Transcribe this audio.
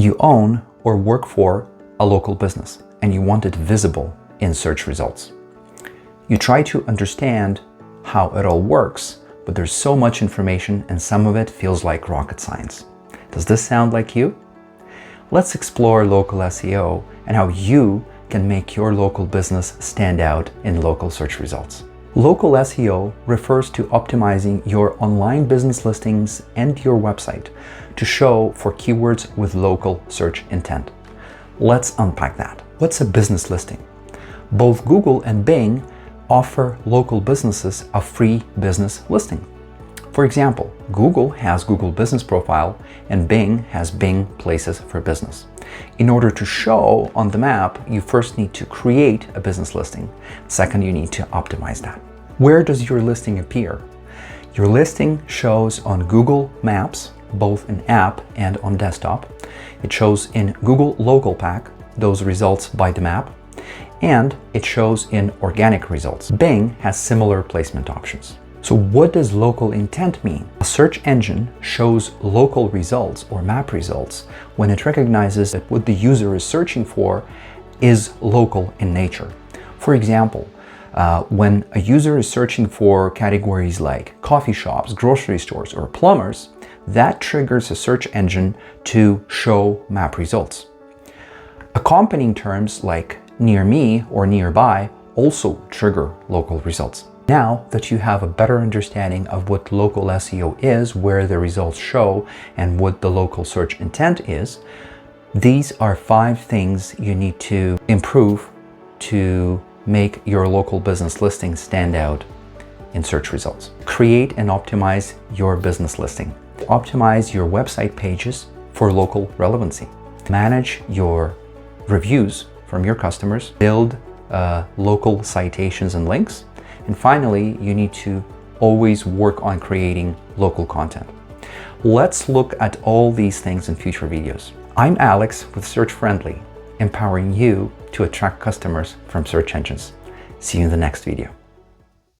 You own or work for a local business and you want it visible in search results. You try to understand how it all works, but there's so much information and some of it feels like rocket science. Does this sound like you? Let's explore local SEO and how you can make your local business stand out in local search results. Local SEO refers to optimizing your online business listings and your website to show for keywords with local search intent. Let's unpack that. What's a business listing? Both Google and Bing offer local businesses a free business listing. For example, Google has Google Business Profile and Bing has Bing Places for Business. In order to show on the map, you first need to create a business listing. Second, you need to optimize that. Where does your listing appear? Your listing shows on Google Maps, both in app and on desktop. It shows in Google Local Pack, those results by the map, and it shows in organic results. Bing has similar placement options. So what does local intent mean? A search engine shows local results or map results when it recognizes that what the user is searching for is local in nature. For example, when a user is searching for categories like coffee shops, grocery stores, or plumbers, that triggers a search engine to show map results. Accompanying terms like near me or nearby also trigger local results. Now that you have a better understanding of what local SEO is, where the results show, and what the local search intent is, these are 5 things you need to improve to make your local business listing stand out in search results. Create and optimize your business listing. Optimize your website pages for local relevancy. Manage your reviews from your customers. Build local citations and links. And finally, you need to always work on creating local content. Let's look at all these things in future videos. I'm Alex with Search Friendly, empowering you to attract customers from search engines. See you in the next video.